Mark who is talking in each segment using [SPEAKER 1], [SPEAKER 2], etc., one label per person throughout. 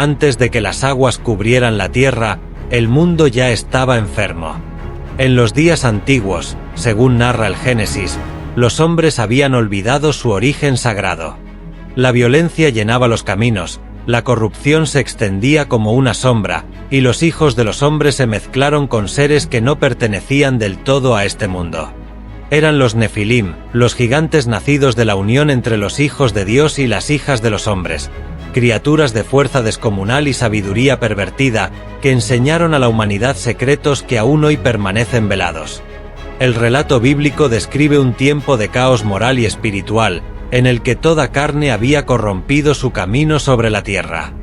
[SPEAKER 1] Antes de que las aguas cubrieran la tierra, el mundo ya estaba enfermo. En los días antiguos, según narra el Génesis, los hombres habían olvidado su origen sagrado. La violencia llenaba los caminos, la corrupción se extendía como una sombra, y los hijos de los hombres se mezclaron con seres que no pertenecían del todo a este mundo. Eran los Nefilim, los gigantes nacidos de la unión entre los hijos de Dios y las hijas de los hombres, criaturas de fuerza descomunal y sabiduría pervertida que enseñaron a la humanidad secretos que aún hoy permanecen velados. El relato bíblico describe un tiempo de caos moral y espiritual, en el que toda carne había corrompido su camino sobre la tierra.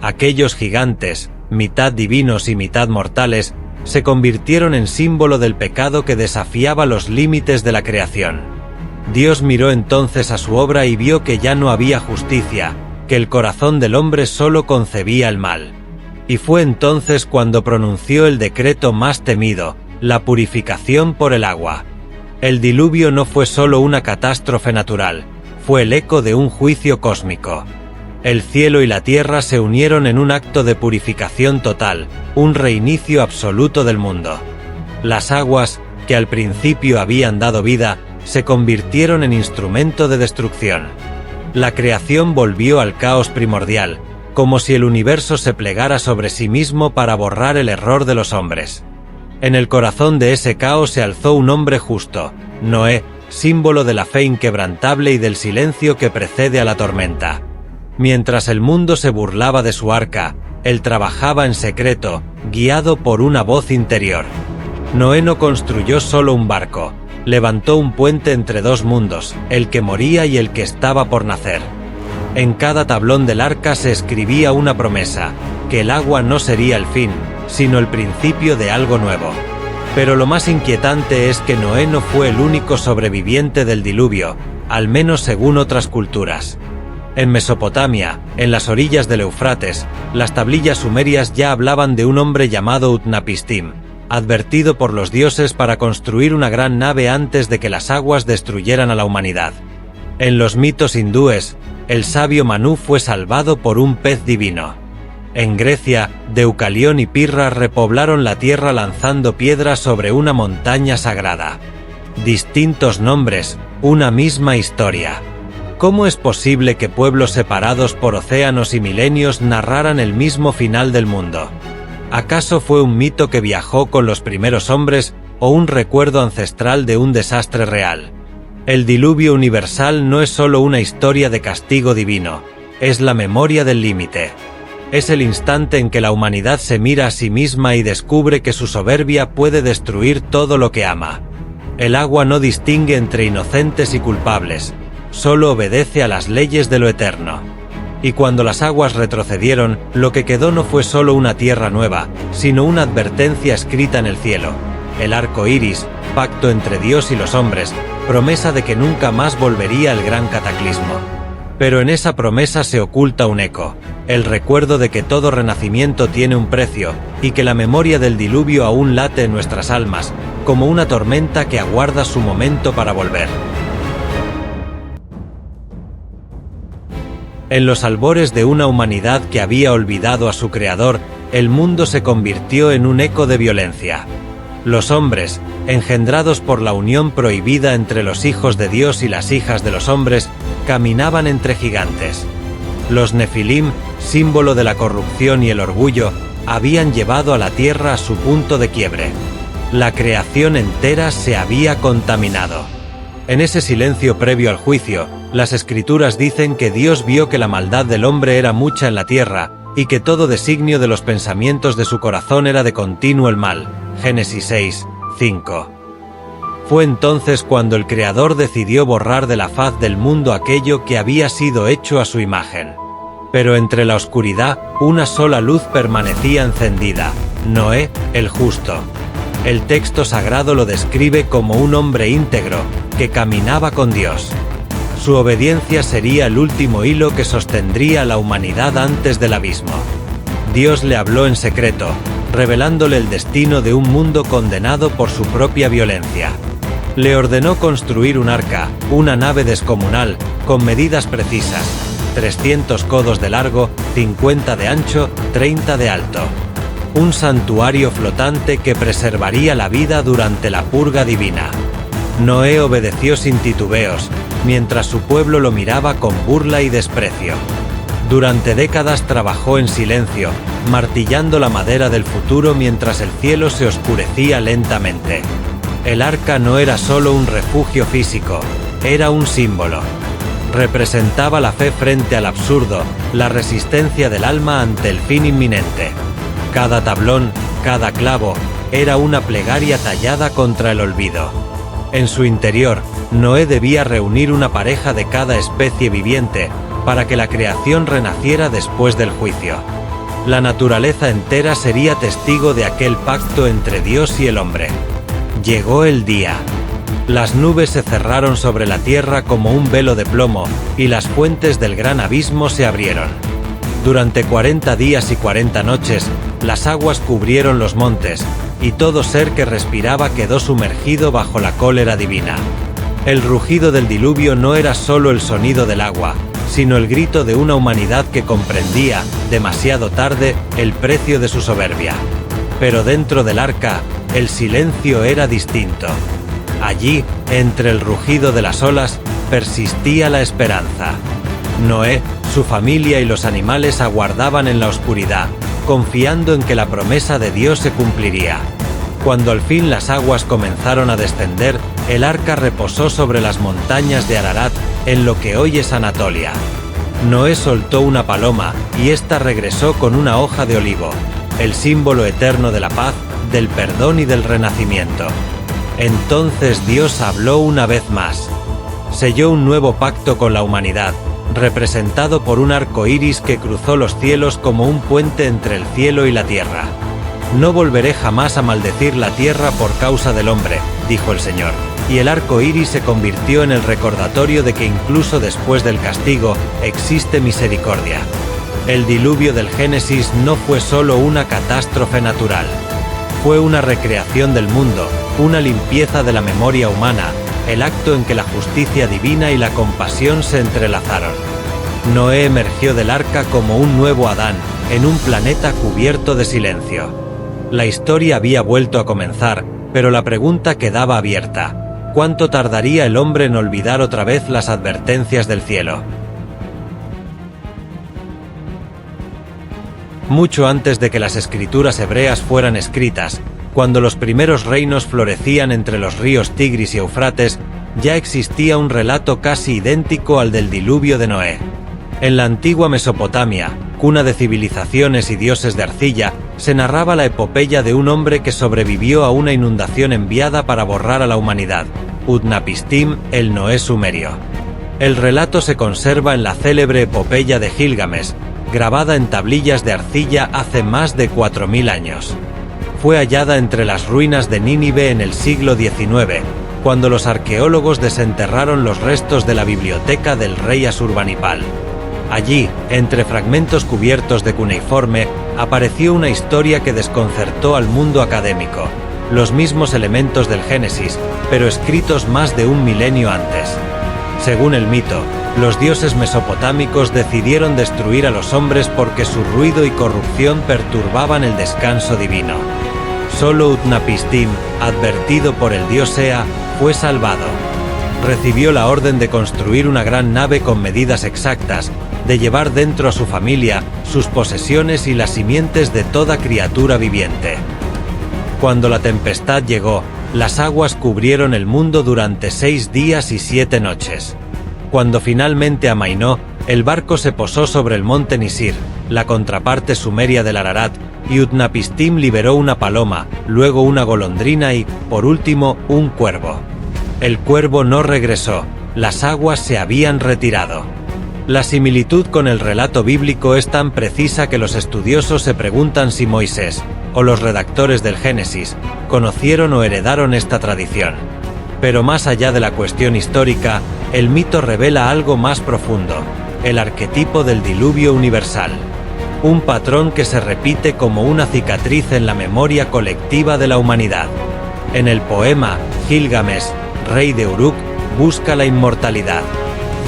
[SPEAKER 1] Aquellos gigantes, mitad divinos y mitad mortales, se convirtieron en símbolo del pecado que desafiaba los límites de la creación. Dios miró entonces a su obra y vio que ya no había justicia, que el corazón del hombre solo concebía el mal. Y fue entonces cuando pronunció el decreto más temido, la purificación por el agua. El diluvio no fue solo una catástrofe natural, fue el eco de un juicio cósmico. El cielo y la tierra se unieron en un acto de purificación total, un reinicio absoluto del mundo. Las aguas, que al principio habían dado vida, se convirtieron en instrumento de destrucción. La creación volvió al caos primordial, como si el universo se plegara sobre sí mismo para borrar el error de los hombres. En el corazón de ese caos se alzó un hombre justo, Noé, símbolo de la fe inquebrantable y del silencio que precede a la tormenta. Mientras el mundo se burlaba de su arca, él trabajaba en secreto, guiado por una voz interior. Noé no construyó solo un barco, levantó un puente entre dos mundos, el que moría y el que estaba por nacer. En cada tablón del arca se escribía una promesa, que el agua no sería el fin, sino el principio de algo nuevo. Pero lo más inquietante es que Noé no fue el único sobreviviente del diluvio, al menos según otras culturas. En Mesopotamia, en las orillas del Éufrates, las tablillas sumerias ya hablaban de un hombre llamado Utnapishtim, advertido por los dioses para construir una gran nave antes de que las aguas destruyeran a la humanidad. En los mitos hindúes, el sabio Manú fue salvado por un pez divino. En Grecia, Deucalión y Pirra repoblaron la tierra lanzando piedras sobre una montaña sagrada. Distintos nombres, una misma historia. ¿Cómo es posible que pueblos separados por océanos y milenios narraran el mismo final del mundo? ¿Acaso fue un mito que viajó con los primeros hombres o un recuerdo ancestral de un desastre real? El diluvio universal no es solo una historia de castigo divino, es la memoria del límite. Es el instante en que la humanidad se mira a sí misma y descubre que su soberbia puede destruir todo lo que ama. El agua no distingue entre inocentes y culpables, solo obedece a las leyes de lo eterno. Y cuando las aguas retrocedieron, lo que quedó no fue solo una tierra nueva, sino una advertencia escrita en el cielo. El arco iris, pacto entre Dios y los hombres, promesa de que nunca más volvería el gran cataclismo. Pero en esa promesa se oculta un eco, el recuerdo de que todo renacimiento tiene un precio, y que la memoria del diluvio aún late en nuestras almas, como una tormenta que aguarda su momento para volver. En los albores de una humanidad que había olvidado a su creador, el mundo se convirtió en un eco de violencia. Los hombres, engendrados por la unión prohibida entre los hijos de Dios y las hijas de los hombres, caminaban entre gigantes. Los Nefilim, símbolo de la corrupción y el orgullo, habían llevado a la tierra a su punto de quiebre. La creación entera se había contaminado. En ese silencio previo al juicio, las escrituras dicen que Dios vio que la maldad del hombre era mucha en la tierra, y que todo designio de los pensamientos de su corazón era de continuo el mal. Génesis 6, 5. Fue entonces cuando el Creador decidió borrar de la faz del mundo aquello que había sido hecho a su imagen. Pero entre la oscuridad, una sola luz permanecía encendida: Noé, el justo. El texto sagrado lo describe como un hombre íntegro, que caminaba con Dios. Su obediencia sería el último hilo que sostendría a la humanidad antes del abismo. Dios le habló en secreto, revelándole el destino de un mundo condenado por su propia violencia. Le ordenó construir un arca, una nave descomunal, con medidas precisas, 300 codos de largo, 50 de ancho, 30 de alto. Un santuario flotante que preservaría la vida durante la purga divina. Noé obedeció sin titubeos, mientras su pueblo lo miraba con burla y desprecio. Durante décadas trabajó en silencio, martillando la madera del futuro mientras el cielo se oscurecía lentamente. El arca no era solo un refugio físico, era un símbolo. Representaba la fe frente al absurdo, la resistencia del alma ante el fin inminente. Cada tablón, cada clavo, era una plegaria tallada contra el olvido. En su interior, Noé debía reunir una pareja de cada especie viviente, para que la creación renaciera después del juicio. La naturaleza entera sería testigo de aquel pacto entre Dios y el hombre. Llegó el día. Las nubes se cerraron sobre la tierra como un velo de plomo, y las fuentes del gran abismo se abrieron. Durante 40 días y 40 noches, las aguas cubrieron los montes, y todo ser que respiraba quedó sumergido bajo la cólera divina. El rugido del diluvio no era solo el sonido del agua, sino el grito de una humanidad que comprendía, demasiado tarde, el precio de su soberbia. Pero dentro del arca, el silencio era distinto. Allí, entre el rugido de las olas, persistía la esperanza. Noé, su familia y los animales aguardaban en la oscuridad, confiando en que la promesa de Dios se cumpliría. Cuando al fin las aguas comenzaron a descender, el arca reposó sobre las montañas de Ararat, en lo que hoy es Anatolia. Noé soltó una paloma, y ésta regresó con una hoja de olivo, el símbolo eterno de la paz, del perdón y del renacimiento. Entonces Dios habló una vez más. Selló un nuevo pacto con la humanidad, representado por un arco iris que cruzó los cielos como un puente entre el cielo y la tierra. No volveré jamás a maldecir la tierra por causa del hombre, dijo el Señor. Y el arco iris se convirtió en el recordatorio de que incluso después del castigo existe misericordia. El diluvio del Génesis no fue solo una catástrofe natural. Fue una recreación del mundo, una limpieza de la memoria humana, el acto en que la justicia divina y la compasión se entrelazaron. Noé emergió del arca como un nuevo Adán, en un planeta cubierto de silencio. La historia había vuelto a comenzar, pero la pregunta quedaba abierta. ¿Cuánto tardaría el hombre en olvidar otra vez las advertencias del cielo? Mucho antes de que las escrituras hebreas fueran escritas, cuando los primeros reinos florecían entre los ríos Tigris y Eufrates, ya existía un relato casi idéntico al del diluvio de Noé. En la antigua Mesopotamia, cuna de civilizaciones y dioses de arcilla, se narraba la epopeya de un hombre que sobrevivió a una inundación enviada para borrar a la humanidad, Utnapishtim, el Noé sumerio. El relato se conserva en la célebre epopeya de Gilgamesh, grabada en tablillas de arcilla hace más de 4000 años. Fue hallada entre las ruinas de Nínive en el siglo XIX, cuando los arqueólogos desenterraron los restos de la biblioteca del rey Asurbanipal. Allí, entre fragmentos cubiertos de cuneiforme, apareció una historia que desconcertó al mundo académico, los mismos elementos del Génesis, pero escritos más de un milenio antes. Según el mito, los dioses mesopotámicos decidieron destruir a los hombres porque su ruido y corrupción perturbaban el descanso divino. Solo Utnapishtim, advertido por el dios Ea, fue salvado. Recibió la orden de construir una gran nave con medidas exactas, de llevar dentro a su familia, sus posesiones y las simientes de toda criatura viviente. Cuando la tempestad llegó, las aguas cubrieron el mundo durante 6 días y 7 noches. Cuando finalmente amainó, el barco se posó sobre el monte Nisir, la contraparte sumeria del Ararat, y Utnapishtim liberó una paloma, luego una golondrina y, por último, un cuervo. El cuervo no regresó, las aguas se habían retirado. La similitud con el relato bíblico es tan precisa que los estudiosos se preguntan si Moisés, o los redactores del Génesis, conocieron o heredaron esta tradición. Pero más allá de la cuestión histórica, el mito revela algo más profundo, el arquetipo del diluvio universal. Un patrón que se repite como una cicatriz en la memoria colectiva de la humanidad. En el poema, Gilgamesh, rey de Uruk, busca la inmortalidad.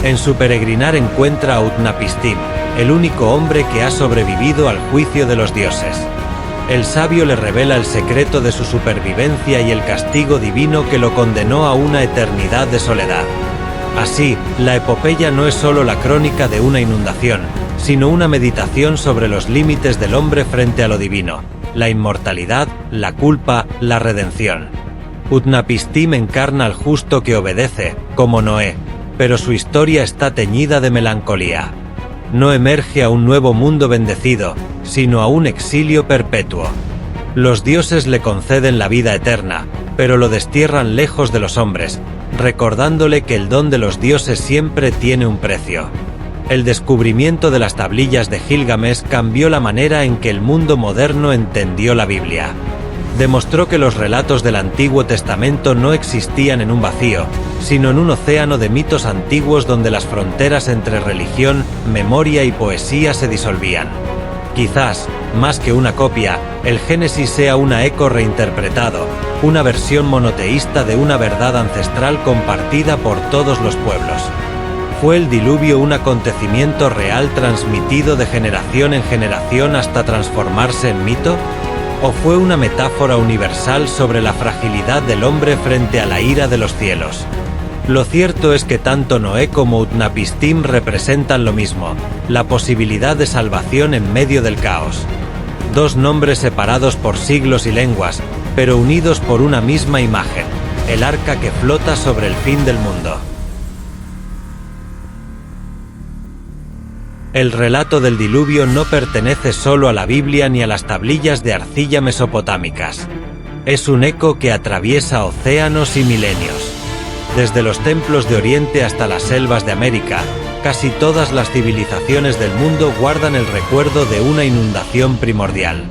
[SPEAKER 1] En su peregrinar encuentra a Utnapishtim, el único hombre que ha sobrevivido al juicio de los dioses. El sabio le revela el secreto de su supervivencia y el castigo divino que lo condenó a una eternidad de soledad. Así, la epopeya no es solo la crónica de una inundación, sino una meditación sobre los límites del hombre frente a lo divino, la inmortalidad, la culpa, la redención. Utnapishtim encarna al justo que obedece, como Noé, pero su historia está teñida de melancolía. No emerge a un nuevo mundo bendecido, sino a un exilio perpetuo. Los dioses le conceden la vida eterna, pero lo destierran lejos de los hombres, recordándole que el don de los dioses siempre tiene un precio. El descubrimiento de las tablillas de Gilgamesh cambió la manera en que el mundo moderno entendió la Biblia. Demostró que los relatos del Antiguo Testamento no existían en un vacío, sino en un océano de mitos antiguos donde las fronteras entre religión, memoria y poesía se disolvían. Quizás, más que una copia, el Génesis sea una eco reinterpretado, una versión monoteísta de una verdad ancestral compartida por todos los pueblos. ¿Fue el diluvio un acontecimiento real transmitido de generación en generación hasta transformarse en mito? ¿O fue una metáfora universal sobre la fragilidad del hombre frente a la ira de los cielos? Lo cierto es que tanto Noé como Utnapishtim representan lo mismo, la posibilidad de salvación en medio del caos. Dos nombres separados por siglos y lenguas, pero unidos por una misma imagen, el arca que flota sobre el fin del mundo. El relato del diluvio no pertenece solo a la Biblia ni a las tablillas de arcilla mesopotámicas. Es un eco que atraviesa océanos y milenios. Desde los templos de Oriente hasta las selvas de América, casi todas las civilizaciones del mundo guardan el recuerdo de una inundación primordial.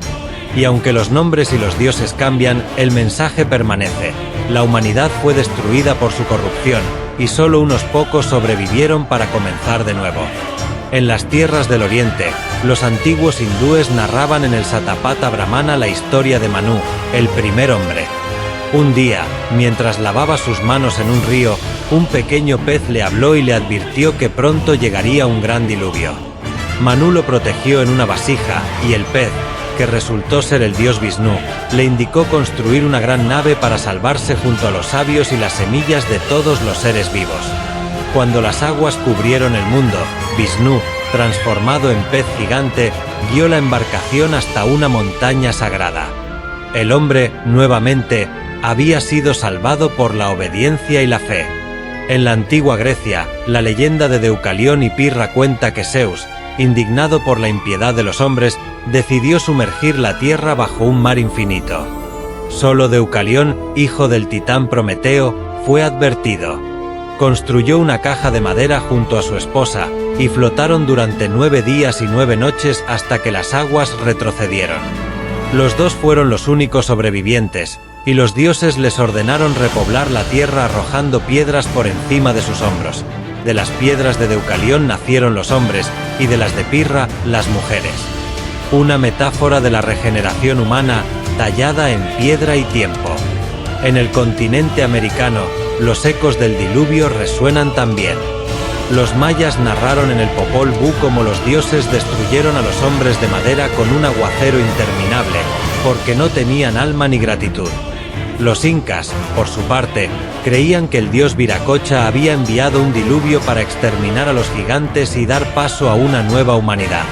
[SPEAKER 1] Y aunque los nombres y los dioses cambian, el mensaje permanece. La humanidad fue destruida por su corrupción, y solo unos pocos sobrevivieron para comenzar de nuevo. En las tierras del Oriente, los antiguos hindúes narraban en el Satapatha Brahmana la historia de Manú, el primer hombre. Un día, mientras lavaba sus manos en un río, un pequeño pez le habló y le advirtió que pronto llegaría un gran diluvio. Manú lo protegió en una vasija, y el pez, que resultó ser el dios Vishnu, le indicó construir una gran nave para salvarse junto a los sabios y las semillas de todos los seres vivos. Cuando las aguas cubrieron el mundo, Vishnu, transformado en pez gigante, guió la embarcación hasta una montaña sagrada. El hombre, nuevamente, había sido salvado por la obediencia y la fe. En la antigua Grecia, la leyenda de Deucalión y Pirra cuenta que Zeus, indignado por la impiedad de los hombres, decidió sumergir la tierra bajo un mar infinito. Solo Deucalión, hijo del titán Prometeo, fue advertido. Construyó una caja de madera junto a su esposa, y flotaron durante 9 días y 9 noches hasta que las aguas retrocedieron. Los dos fueron los únicos sobrevivientes, y los dioses les ordenaron repoblar la tierra arrojando piedras por encima de sus hombros. De las piedras de Deucalión nacieron los hombres, y de las de Pirra, las mujeres. Una metáfora de la regeneración humana tallada en piedra y tiempo. En el continente americano, los ecos del diluvio resuenan también. Los mayas narraron en el Popol Vuh cómo los dioses destruyeron a los hombres de madera con un aguacero interminable, porque no tenían alma ni gratitud. Los incas, por su parte, creían que el dios Viracocha había enviado un diluvio para exterminar a los gigantes y dar paso a una nueva humanidad.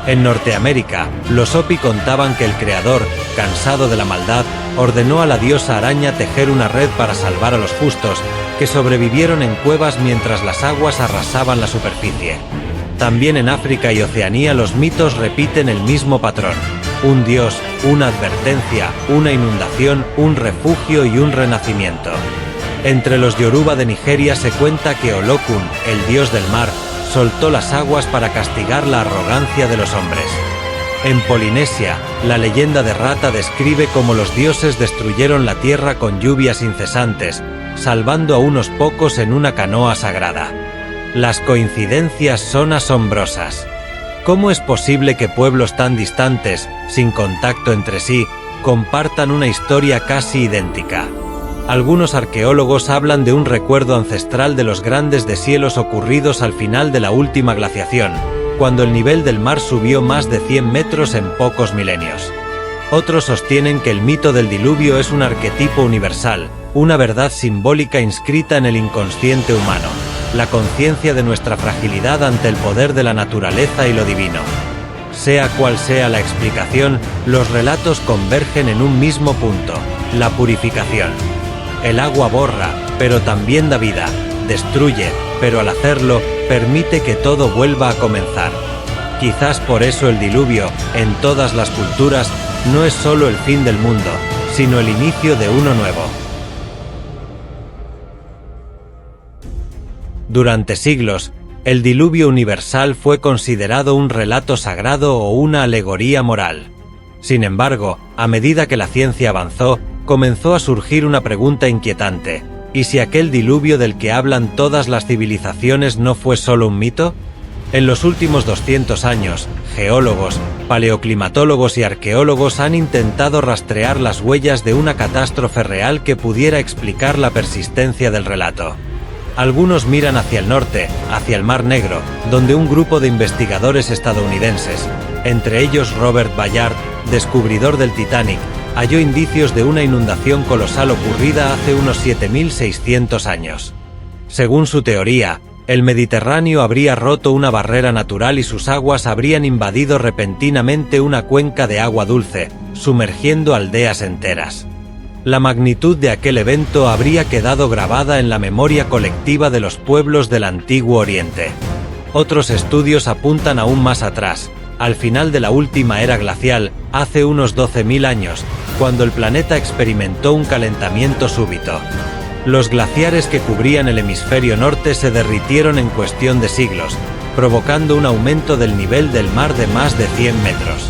[SPEAKER 1] En Norteamérica, los Hopi contaban que el creador, cansado de la maldad, ordenó a la diosa araña tejer una red para salvar a los justos, que sobrevivieron en cuevas mientras las aguas arrasaban la superficie. También en África y Oceanía los mitos repiten el mismo patrón: un dios, una advertencia, una inundación, un refugio y un renacimiento. Entre los Yoruba de Nigeria se cuenta que Olokun, el dios del mar, soltó las aguas para castigar la arrogancia de los hombres. En Polinesia, la leyenda de Rata describe cómo los dioses destruyeron la tierra con lluvias incesantes, salvando a unos pocos en una canoa sagrada. Las coincidencias son asombrosas. ¿Cómo es posible que pueblos tan distantes, sin contacto entre sí, compartan una historia casi idéntica? Algunos arqueólogos hablan de un recuerdo ancestral de los grandes deshielos ocurridos al final de la última glaciación, cuando el nivel del mar subió más de 100 metros en pocos milenios. Otros sostienen que el mito del diluvio es un arquetipo universal, una verdad simbólica inscrita en el inconsciente humano, la conciencia de nuestra fragilidad ante el poder de la naturaleza y lo divino. Sea cual sea la explicación, los relatos convergen en un mismo punto: la purificación. El agua borra, pero también da vida, destruye, pero al hacerlo, permite que todo vuelva a comenzar. Quizás por eso el diluvio, en todas las culturas, no es solo el fin del mundo, sino el inicio de uno nuevo. Durante siglos, el diluvio universal fue considerado un relato sagrado o una alegoría moral. Sin embargo, a medida que la ciencia avanzó, comenzó a surgir una pregunta inquietante: ¿y si aquel diluvio del que hablan todas las civilizaciones no fue solo un mito? En los últimos 200 años, geólogos, paleoclimatólogos y arqueólogos han intentado rastrear las huellas de una catástrofe real que pudiera explicar la persistencia del relato. Algunos miran hacia el norte, hacia el Mar Negro, donde un grupo de investigadores estadounidenses, entre ellos Robert Ballard, descubridor del Titanic, halló indicios de una inundación colosal ocurrida hace unos 7600 años. Según su teoría, el Mediterráneo habría roto una barrera natural y sus aguas habrían invadido repentinamente una cuenca de agua dulce, sumergiendo aldeas enteras. La magnitud de aquel evento habría quedado grabada en la memoria colectiva de los pueblos del Antiguo Oriente. Otros estudios apuntan aún más atrás, al final de la última era glacial, hace unos 12.000 años, cuando el planeta experimentó un calentamiento súbito. Los glaciares que cubrían el hemisferio norte se derritieron en cuestión de siglos, provocando un aumento del nivel del mar de más de 100 metros.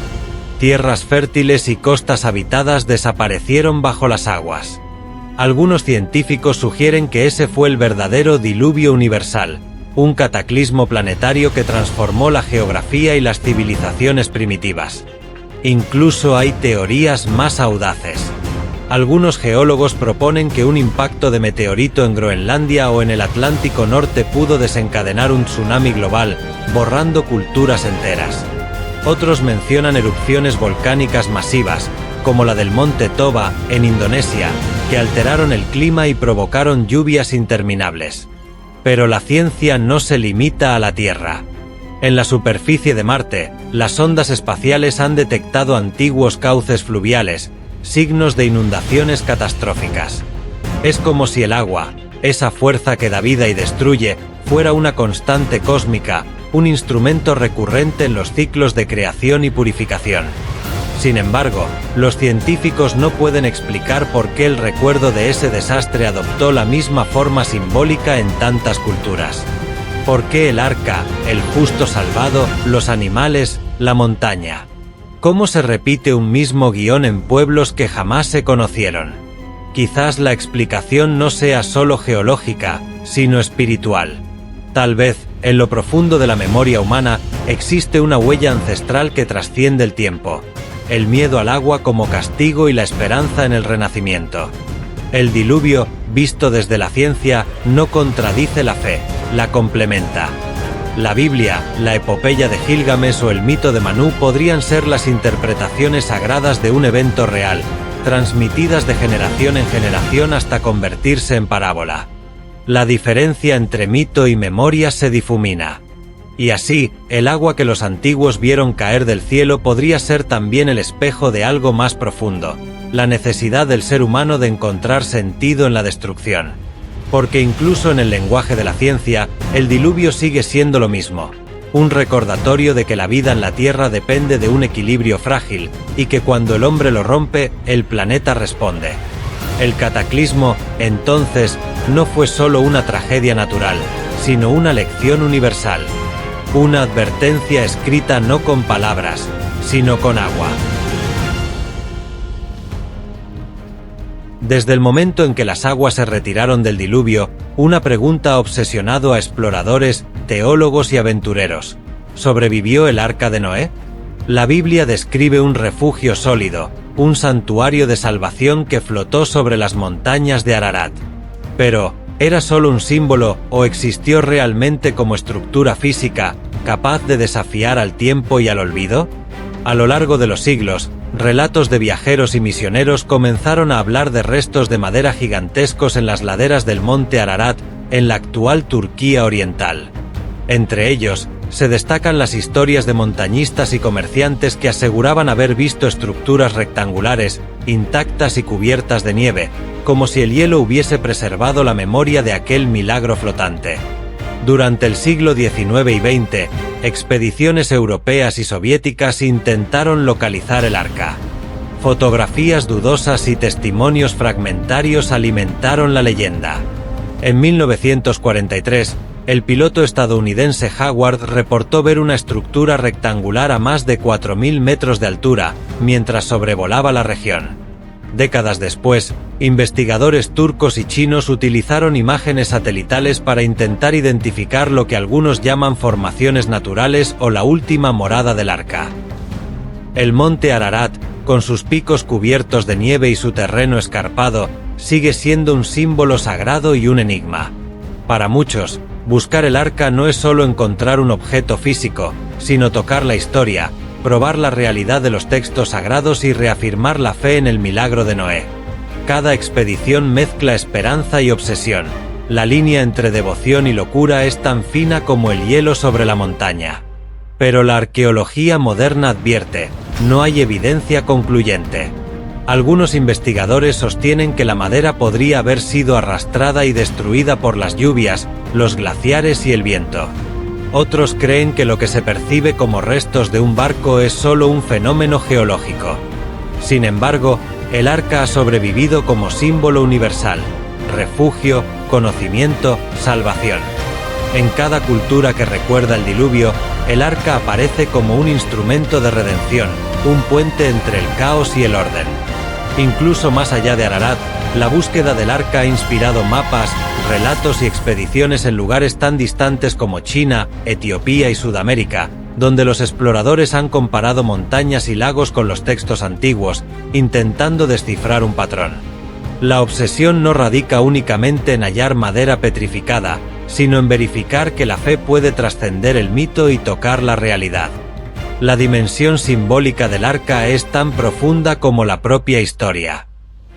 [SPEAKER 1] Tierras fértiles y costas habitadas desaparecieron bajo las aguas. Algunos científicos sugieren que ese fue el verdadero diluvio universal, un cataclismo planetario que transformó la geografía y las civilizaciones primitivas. Incluso hay teorías más audaces. Algunos geólogos proponen que un impacto de meteorito en Groenlandia o en el Atlántico Norte pudo desencadenar un tsunami global, borrando culturas enteras. Otros mencionan erupciones volcánicas masivas, como la del monte Toba, en Indonesia, que alteraron el clima y provocaron lluvias interminables. Pero la ciencia no se limita a la Tierra. En la superficie de Marte, las sondas espaciales han detectado antiguos cauces fluviales, signos de inundaciones catastróficas. Es como si el agua, esa fuerza que da vida y destruye, fuera una constante cósmica, un instrumento recurrente en los ciclos de creación y purificación. Sin embargo, los científicos no pueden explicar por qué el recuerdo de ese desastre adoptó la misma forma simbólica en tantas culturas. ¿Por qué el arca, el justo salvado, los animales, la montaña? ¿Cómo se repite un mismo guión en pueblos que jamás se conocieron? Quizás la explicación no sea solo geológica, sino espiritual. Tal vez, en lo profundo de la memoria humana, existe una huella ancestral que trasciende el tiempo: el miedo al agua como castigo y la esperanza en el renacimiento. El diluvio, visto desde la ciencia, no contradice la fe, la complementa. La Biblia, la epopeya de Gilgamesh o el mito de Manú podrían ser las interpretaciones sagradas de un evento real, transmitidas de generación en generación hasta convertirse en parábola. La diferencia entre mito y memoria se difumina. Y así, el agua que los antiguos vieron caer del cielo podría ser también el espejo de algo más profundo: la necesidad del ser humano de encontrar sentido en la destrucción. Porque incluso en el lenguaje de la ciencia, el diluvio sigue siendo lo mismo: un recordatorio de que la vida en la Tierra depende de un equilibrio frágil, y que cuando el hombre lo rompe, el planeta responde. El cataclismo, entonces, no fue solo una tragedia natural, sino una lección universal. Una advertencia escrita no con palabras, sino con agua. Desde el momento en que las aguas se retiraron del diluvio, una pregunta ha obsesionado a exploradores, teólogos y aventureros: ¿sobrevivió el arca de Noé? La Biblia describe un refugio sólido, un santuario de salvación que flotó sobre las montañas de Ararat. Pero, ¿era solo un símbolo o existió realmente como estructura física, capaz de desafiar al tiempo y al olvido? A lo largo de los siglos, relatos de viajeros y misioneros comenzaron a hablar de restos de madera gigantescos en las laderas del monte Ararat, en la actual Turquía oriental. Entre ellos, se destacan las historias de montañistas y comerciantes que aseguraban haber visto estructuras rectangulares, intactas y cubiertas de nieve, como si el hielo hubiese preservado la memoria de aquel milagro flotante. Durante el siglo XIX y XX, expediciones europeas y soviéticas intentaron localizar el arca. Fotografías dudosas y testimonios fragmentarios alimentaron la leyenda. En 1943, el piloto estadounidense Howard reportó ver una estructura rectangular a más de 4.000 metros de altura, mientras sobrevolaba la región. Décadas después, investigadores turcos y chinos utilizaron imágenes satelitales para intentar identificar lo que algunos llaman formaciones naturales o la última morada del arca. El monte Ararat, con sus picos cubiertos de nieve y su terreno escarpado, sigue siendo un símbolo sagrado y un enigma. Para muchos, buscar el arca no es solo encontrar un objeto físico, sino tocar la historia, probar la realidad de los textos sagrados y reafirmar la fe en el milagro de Noé. Cada expedición mezcla esperanza y obsesión. La línea entre devoción y locura es tan fina como el hielo sobre la montaña. Pero la arqueología moderna advierte, no hay evidencia concluyente. Algunos investigadores sostienen que la madera podría haber sido arrastrada y destruida por las lluvias, los glaciares y el viento. Otros creen que lo que se percibe como restos de un barco es solo un fenómeno geológico. Sin embargo, el arca ha sobrevivido como símbolo universal: refugio, conocimiento, salvación. En cada cultura que recuerda el diluvio, el arca aparece como un instrumento de redención, un puente entre el caos y el orden. Incluso más allá de Ararat, la búsqueda del arca ha inspirado mapas, relatos y expediciones en lugares tan distantes como China, Etiopía y Sudamérica, donde los exploradores han comparado montañas y lagos con los textos antiguos, intentando descifrar un patrón. La obsesión no radica únicamente en hallar madera petrificada, sino en verificar que la fe puede trascender el mito y tocar la realidad. La dimensión simbólica del arca es tan profunda como la propia historia.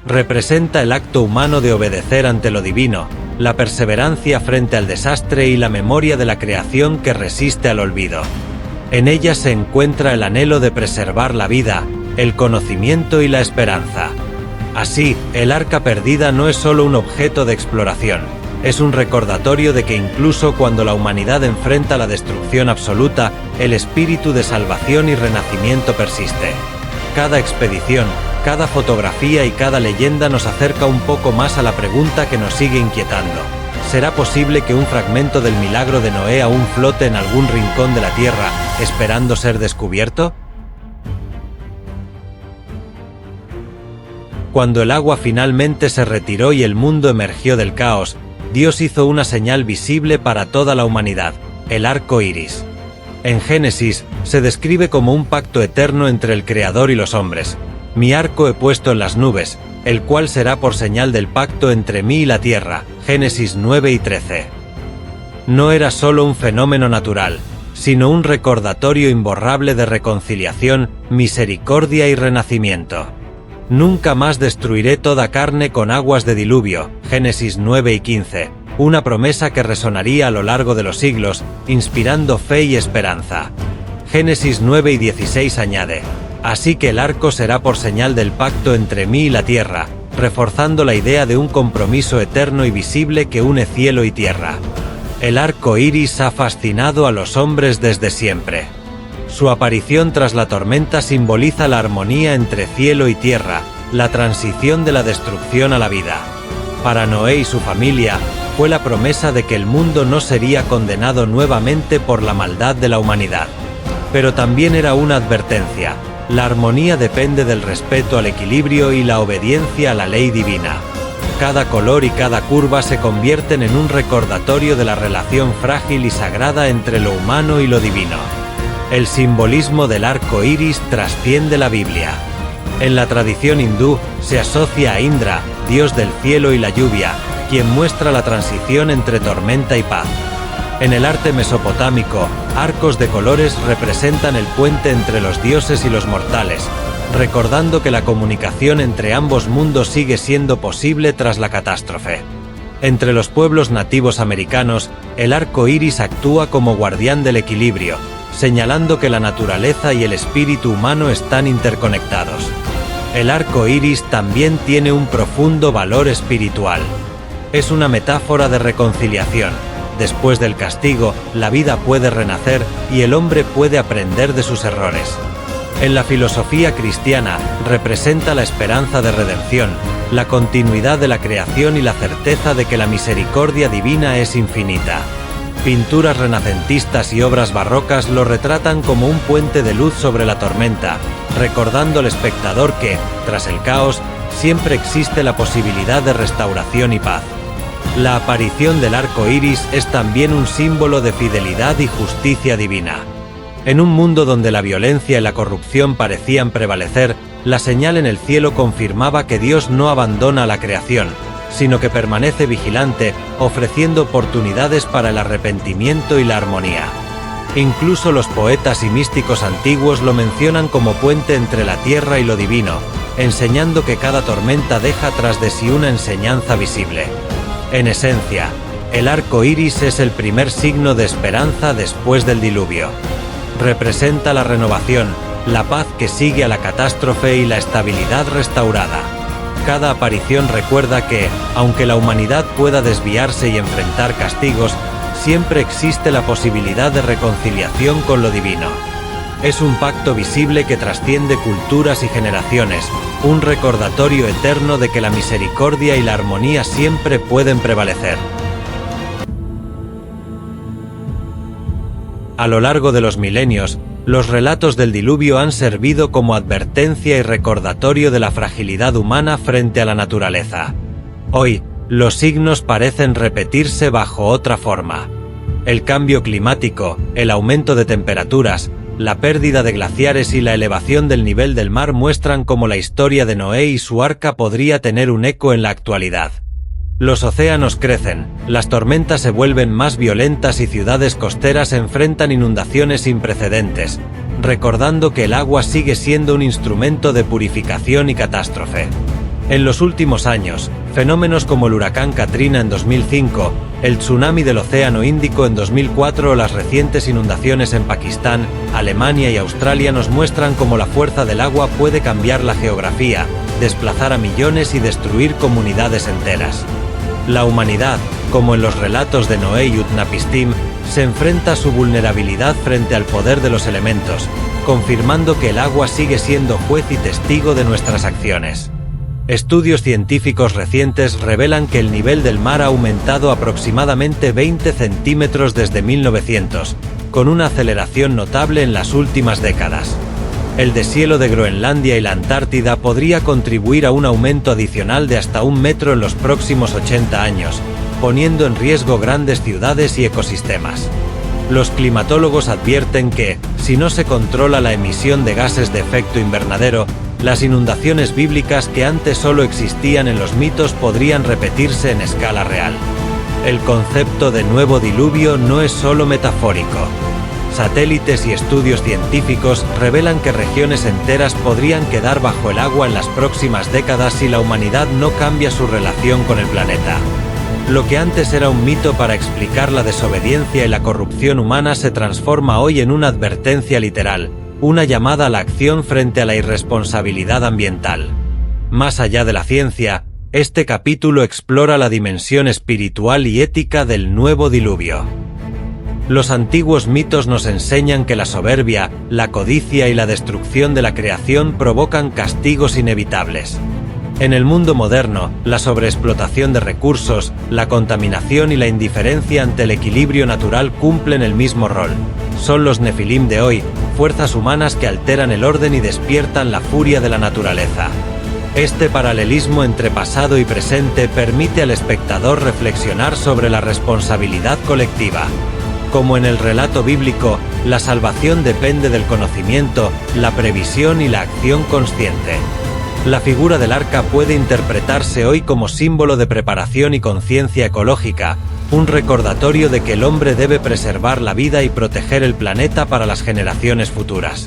[SPEAKER 1] Representa el acto humano de obedecer ante lo divino, la perseverancia frente al desastre y la memoria de la creación que resiste al olvido. En ella se encuentra el anhelo de preservar la vida, el conocimiento y la esperanza. Así, el arca perdida no es solo un objeto de exploración, es un recordatorio de que incluso cuando la humanidad enfrenta la destrucción absoluta, el espíritu de salvación y renacimiento persiste. Cada expedición, cada fotografía y cada leyenda nos acerca un poco más a la pregunta que nos sigue inquietando. ¿Será posible que un fragmento del milagro de Noé aún flote en algún rincón de la tierra, esperando ser descubierto? Cuando el agua finalmente se retiró y el mundo emergió del caos, Dios hizo una señal visible para toda la humanidad: el arco iris. En Génesis, se describe como un pacto eterno entre el Creador y los hombres. Mi arco he puesto en las nubes, el cual será por señal del pacto entre mí y la tierra. Génesis 9 y 13. No era solo un fenómeno natural, sino un recordatorio imborrable de reconciliación, misericordia y renacimiento. Nunca más destruiré toda carne con aguas de diluvio. Génesis 9 y 15. Una promesa que resonaría a lo largo de los siglos, inspirando fe y esperanza. Génesis 9 y 16 añade: así que el arco será por señal del pacto entre mí y la tierra, reforzando la idea de un compromiso eterno y visible que une cielo y tierra. El arco iris ha fascinado a los hombres desde siempre. Su aparición tras la tormenta simboliza la armonía entre cielo y tierra, la transición de la destrucción a la vida. Para Noé y su familia, fue la promesa de que el mundo no sería condenado nuevamente por la maldad de la humanidad. Pero también era una advertencia: la armonía depende del respeto al equilibrio y la obediencia a la ley divina. Cada color y cada curva se convierten en un recordatorio de la relación frágil y sagrada entre lo humano y lo divino. El simbolismo del arco iris trasciende la Biblia. En la tradición hindú se asocia a Indra, dios del cielo y la lluvia, quien muestra la transición entre tormenta y paz. En el arte mesopotámico, arcos de colores representan el puente entre los dioses y los mortales, recordando que la comunicación entre ambos mundos sigue siendo posible tras la catástrofe. Entre los pueblos nativos americanos, el arco iris actúa como guardián del equilibrio, señalando que la naturaleza y el espíritu humano están interconectados. El arco iris también tiene un profundo valor espiritual. Es una metáfora de reconciliación. Después del castigo, la vida puede renacer y el hombre puede aprender de sus errores. En la filosofía cristiana, representa la esperanza de redención, la continuidad de la creación y la certeza de que la misericordia divina es infinita. Pinturas renacentistas y obras barrocas lo retratan como un puente de luz sobre la tormenta, recordando al espectador que, tras el caos, siempre existe la posibilidad de restauración y paz. La aparición del arco iris es también un símbolo de fidelidad y justicia divina. En un mundo donde la violencia y la corrupción parecían prevalecer, la señal en el cielo confirmaba que Dios no abandona a la creación, sino que permanece vigilante, ofreciendo oportunidades para el arrepentimiento y la armonía. Incluso los poetas y místicos antiguos lo mencionan como puente entre la tierra y lo divino, enseñando que cada tormenta deja tras de sí una enseñanza visible. En esencia, el arco iris es el primer signo de esperanza después del diluvio. Representa la renovación, la paz que sigue a la catástrofe y la estabilidad restaurada. Cada aparición recuerda que, aunque la humanidad pueda desviarse y enfrentar castigos, siempre existe la posibilidad de reconciliación con lo divino. Es un pacto visible que trasciende culturas y generaciones, un recordatorio eterno de que la misericordia y la armonía siempre pueden prevalecer. A lo largo de los milenios, los relatos del diluvio han servido como advertencia y recordatorio de la fragilidad humana frente a la naturaleza. Hoy, los signos parecen repetirse bajo otra forma. El cambio climático, el aumento de temperaturas, la pérdida de glaciares y la elevación del nivel del mar muestran cómo la historia de Noé y su arca podría tener un eco en la actualidad. Los océanos crecen, las tormentas se vuelven más violentas y ciudades costeras enfrentan inundaciones sin precedentes, recordando que el agua sigue siendo un instrumento de purificación y catástrofe. En los últimos años, fenómenos como el huracán Katrina en 2005, el tsunami del Océano Índico en 2004 o las recientes inundaciones en Pakistán, Alemania y Australia nos muestran cómo la fuerza del agua puede cambiar la geografía, desplazar a millones y destruir comunidades enteras. La humanidad, como en los relatos de Noé y Utnapishtim, se enfrenta a su vulnerabilidad frente al poder de los elementos, confirmando que el agua sigue siendo juez y testigo de nuestras acciones. Estudios científicos recientes revelan que el nivel del mar ha aumentado aproximadamente 20 centímetros desde 1900, con una aceleración notable en las últimas décadas. El deshielo de Groenlandia y la Antártida podría contribuir a un aumento adicional de hasta 1 metro en los próximos 80 años, poniendo en riesgo grandes ciudades y ecosistemas. Los climatólogos advierten que, si no se controla la emisión de gases de efecto invernadero, las inundaciones bíblicas que antes solo existían en los mitos podrían repetirse en escala real. El concepto de nuevo diluvio no es solo metafórico. Satélites y estudios científicos revelan que regiones enteras podrían quedar bajo el agua en las próximas décadas si la humanidad no cambia su relación con el planeta. Lo que antes era un mito para explicar la desobediencia y la corrupción humana se transforma hoy en una advertencia literal, una llamada a la acción frente a la irresponsabilidad ambiental. Más allá de la ciencia, este capítulo explora la dimensión espiritual y ética del nuevo diluvio. Los antiguos mitos nos enseñan que la soberbia, la codicia y la destrucción de la creación provocan castigos inevitables. En el mundo moderno, la sobreexplotación de recursos, la contaminación y la indiferencia ante el equilibrio natural cumplen el mismo rol. Son los nefilim de hoy, fuerzas humanas que alteran el orden y despiertan la furia de la naturaleza. Este paralelismo entre pasado y presente permite al espectador reflexionar sobre la responsabilidad colectiva. Como en el relato bíblico, La salvación depende del conocimiento, la previsión y la acción consciente. La figura del arca puede interpretarse hoy como símbolo de preparación y conciencia ecológica, un recordatorio de que el hombre debe preservar la vida y proteger el planeta para las generaciones futuras.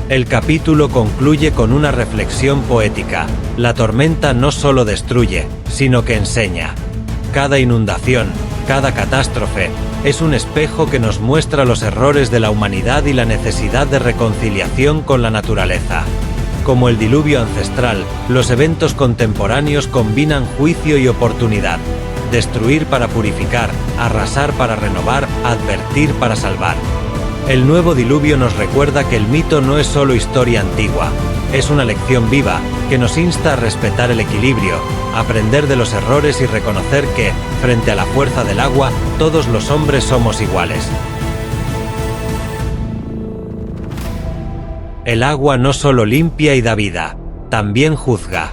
[SPEAKER 1] El capítulo concluye con una reflexión poética. La tormenta no solo destruye, sino que enseña. Cada inundación, cada catástrofe, es un espejo que nos muestra los errores de la humanidad y la necesidad de reconciliación con la naturaleza. Como el diluvio ancestral, los eventos contemporáneos combinan juicio y oportunidad. Destruir para purificar, arrasar para renovar, advertir para salvar. El nuevo diluvio nos recuerda que el mito no es solo historia antigua, es una lección viva que nos insta a respetar el equilibrio, aprender de los errores y reconocer que, frente a la fuerza del agua, todos los hombres somos iguales. El agua no solo limpia y da vida, también juzga.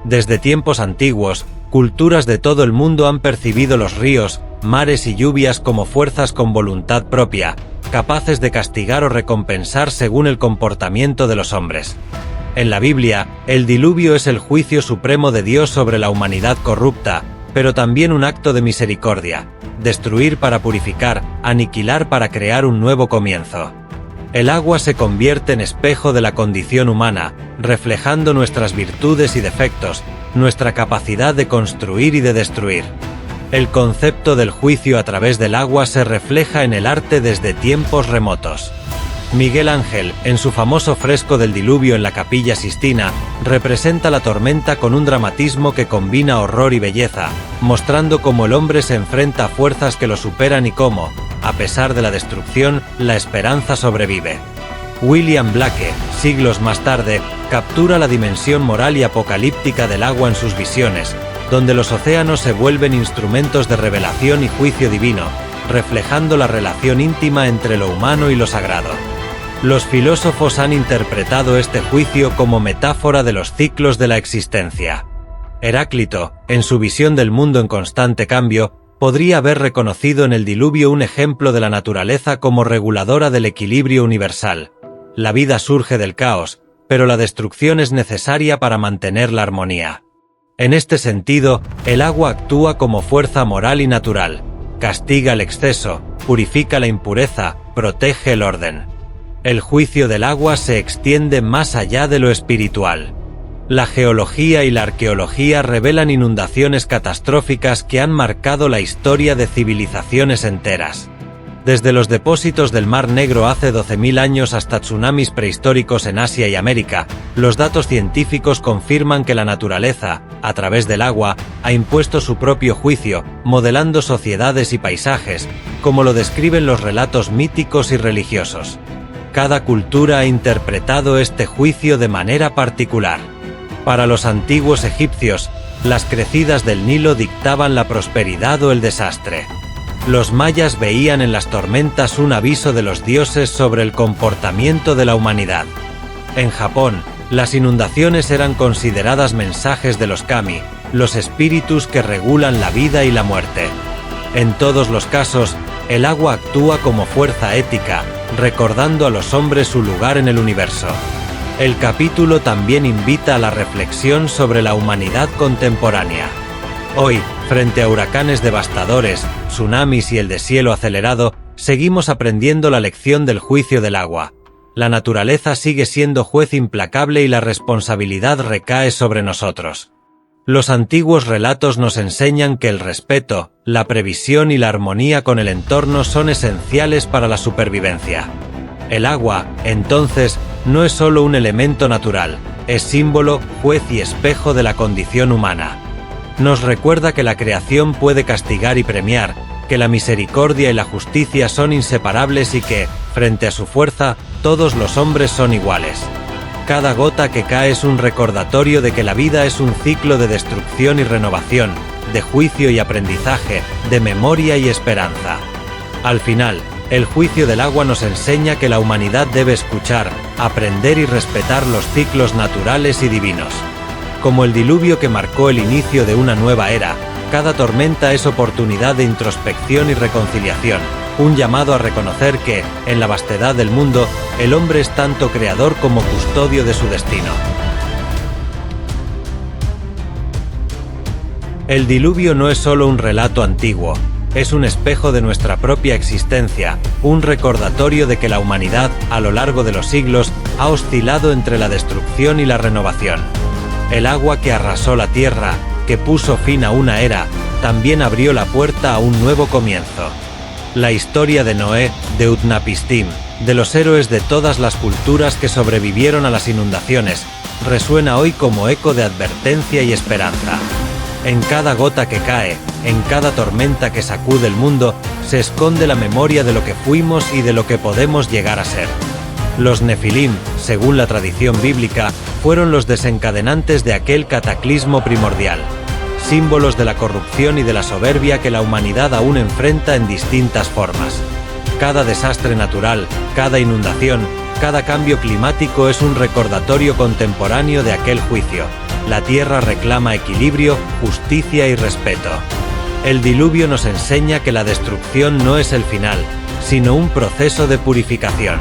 [SPEAKER 1] Desde tiempos antiguos, culturas de todo el mundo han percibido los ríos, mares y lluvias como fuerzas con voluntad propia, capaces de castigar o recompensar según el comportamiento de los hombres. En la Biblia, el diluvio es el juicio supremo de Dios sobre la humanidad corrupta, pero también un acto de misericordia, destruir para purificar, aniquilar para crear un nuevo comienzo. El agua se convierte en espejo de la condición humana, reflejando nuestras virtudes y defectos, nuestra capacidad de construir y de destruir. El concepto del juicio a través del agua se refleja en el arte desde tiempos remotos. Miguel Ángel, en su famoso fresco del diluvio en la Capilla Sistina, representa la tormenta con un dramatismo que combina horror y belleza, mostrando cómo el hombre se enfrenta a fuerzas que lo superan y cómo, a pesar de la destrucción, la esperanza sobrevive. William Blake, siglos más tarde, captura la dimensión moral y apocalíptica del agua en sus visiones, donde los océanos se vuelven instrumentos de revelación y juicio divino, reflejando la relación íntima entre lo humano y lo sagrado. Los filósofos han interpretado este juicio como metáfora de los ciclos de la existencia. Heráclito, en su visión del mundo en constante cambio, podría haber reconocido en el diluvio un ejemplo de la naturaleza como reguladora del equilibrio universal. La vida surge del caos, pero la destrucción es necesaria para mantener la armonía. En este sentido, el agua actúa como fuerza moral y natural, castiga el exceso, purifica la impureza, protege el orden. El juicio del agua se extiende más allá de lo espiritual. La geología y la arqueología revelan inundaciones catastróficas que han marcado la historia de civilizaciones enteras. Desde los depósitos del Mar Negro hace 12.000 años hasta tsunamis prehistóricos en Asia y América, los datos científicos confirman que la naturaleza, a través del agua, ha impuesto su propio juicio, modelando sociedades y paisajes, como lo describen los relatos míticos y religiosos. Cada cultura ha interpretado este juicio de manera particular. Para los antiguos egipcios, las crecidas del Nilo dictaban la prosperidad o el desastre. Los mayas veían en las tormentas un aviso de los dioses sobre el comportamiento de la humanidad. En Japón, las inundaciones eran consideradas mensajes de los kami, los espíritus que regulan la vida y la muerte. En todos los casos, el agua actúa como fuerza ética, recordando a los hombres su lugar en el universo. El capítulo también invita a la reflexión sobre la humanidad contemporánea. Hoy, frente a huracanes devastadores, tsunamis y el deshielo acelerado, seguimos aprendiendo la lección del juicio del agua. La naturaleza sigue siendo juez implacable y la responsabilidad recae sobre nosotros. Los antiguos relatos nos enseñan que el respeto, la previsión y la armonía con el entorno son esenciales para la supervivencia. El agua, entonces, no es solo un elemento natural, es símbolo, juez y espejo de la condición humana. Nos recuerda que la creación puede castigar y premiar, que la misericordia y la justicia son inseparables y que, frente a su fuerza, todos los hombres son iguales. Cada gota que cae es un recordatorio de que la vida es un ciclo de destrucción y renovación, de juicio y aprendizaje, de memoria y esperanza. Al final, el juicio del agua nos enseña que la humanidad debe escuchar, aprender y respetar los ciclos naturales y divinos. Como el diluvio que marcó el inicio de una nueva era, cada tormenta es oportunidad de introspección y reconciliación, un llamado a reconocer que, en la vastedad del mundo, el hombre es tanto creador como custodio de su destino. El diluvio no es solo un relato antiguo, es un espejo de nuestra propia existencia, un recordatorio de que la humanidad, a lo largo de los siglos, ha oscilado entre la destrucción y la renovación. El agua que arrasó la tierra, que puso fin a una era, también abrió la puerta a un nuevo comienzo. La historia de Noé, de Utnapishtim, de los héroes de todas las culturas que sobrevivieron a las inundaciones, resuena hoy como eco de advertencia y esperanza. En cada gota que cae, en cada tormenta que sacude el mundo, se esconde la memoria de lo que fuimos y de lo que podemos llegar a ser. Los Nefilim, según la tradición bíblica, fueron los desencadenantes de aquel cataclismo primordial, símbolos de la corrupción y de la soberbia que la humanidad aún enfrenta en distintas formas. Cada desastre natural, cada inundación, cada cambio climático es un recordatorio contemporáneo de aquel juicio. La tierra reclama equilibrio, justicia y respeto. El diluvio nos enseña que la destrucción no es el final, sino un proceso de purificación.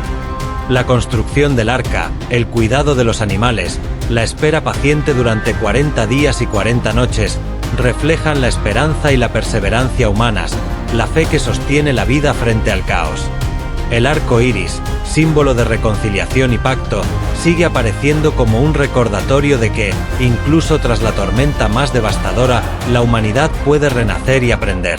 [SPEAKER 1] La construcción del arca, el cuidado de los animales, la espera paciente durante 40 días y 40 noches, reflejan la esperanza y la perseverancia humanas, la fe que sostiene la vida frente al caos. El arco iris, símbolo de reconciliación y pacto, sigue apareciendo como un recordatorio de que, incluso tras la tormenta más devastadora, la humanidad puede renacer y aprender.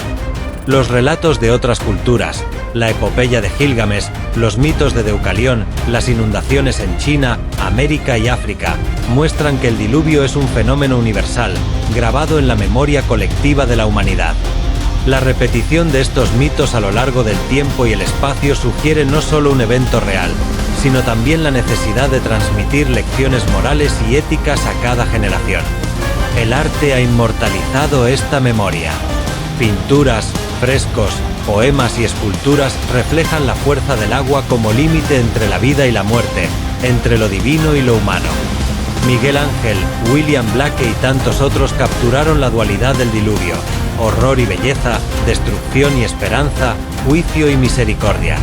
[SPEAKER 1] Los relatos de otras culturas, la epopeya de Gilgamesh, los mitos de Deucalión, las inundaciones en China, América y África, muestran que el diluvio es un fenómeno universal, grabado en la memoria colectiva de la humanidad. La repetición de estos mitos a lo largo del tiempo y el espacio sugiere no solo un evento real, sino también la necesidad de transmitir lecciones morales y éticas a cada generación. El arte ha inmortalizado esta memoria. Pinturas, frescos, poemas y esculturas reflejan la fuerza del agua como límite entre la vida y la muerte, entre lo divino y lo humano. Miguel Ángel, William Blake y tantos otros capturaron la dualidad del diluvio: horror y belleza, destrucción y esperanza, juicio y misericordia.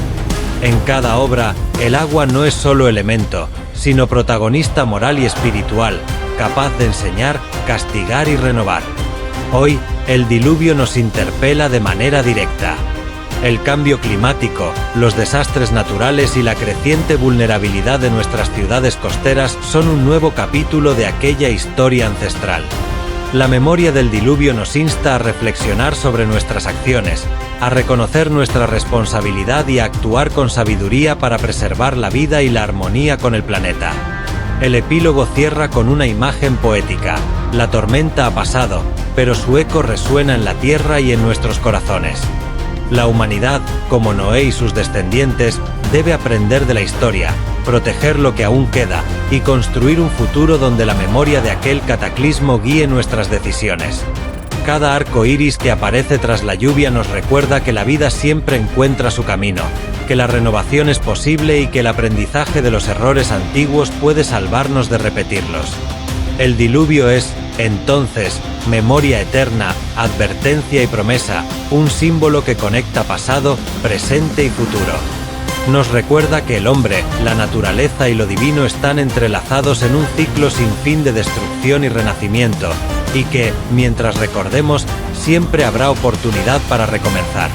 [SPEAKER 1] En cada obra, el agua no es solo elemento, sino protagonista moral y espiritual, capaz de enseñar, castigar y renovar. Hoy, el diluvio nos interpela de manera directa. El cambio climático, los desastres naturales y la creciente vulnerabilidad de nuestras ciudades costeras son un nuevo capítulo de aquella historia ancestral. La memoria del diluvio nos insta a reflexionar sobre nuestras acciones, a reconocer nuestra responsabilidad y a actuar con sabiduría para preservar la vida y la armonía con el planeta. El epílogo cierra con una imagen poética. La tormenta ha pasado, pero su eco resuena en la tierra y en nuestros corazones. La humanidad, como Noé y sus descendientes, debe aprender de la historia, proteger lo que aún queda y construir un futuro donde la memoria de aquel cataclismo guíe nuestras decisiones. Cada arco iris que aparece tras la lluvia nos recuerda que la vida siempre encuentra su camino, que la renovación es posible y que el aprendizaje de los errores antiguos puede salvarnos de repetirlos. El diluvio es, entonces, memoria eterna, advertencia y promesa, un símbolo que conecta pasado, presente y futuro. Nos recuerda que el hombre, la naturaleza y lo divino están entrelazados en un ciclo sin fin de destrucción y renacimiento, y que, mientras recordemos, siempre habrá oportunidad para recomenzar.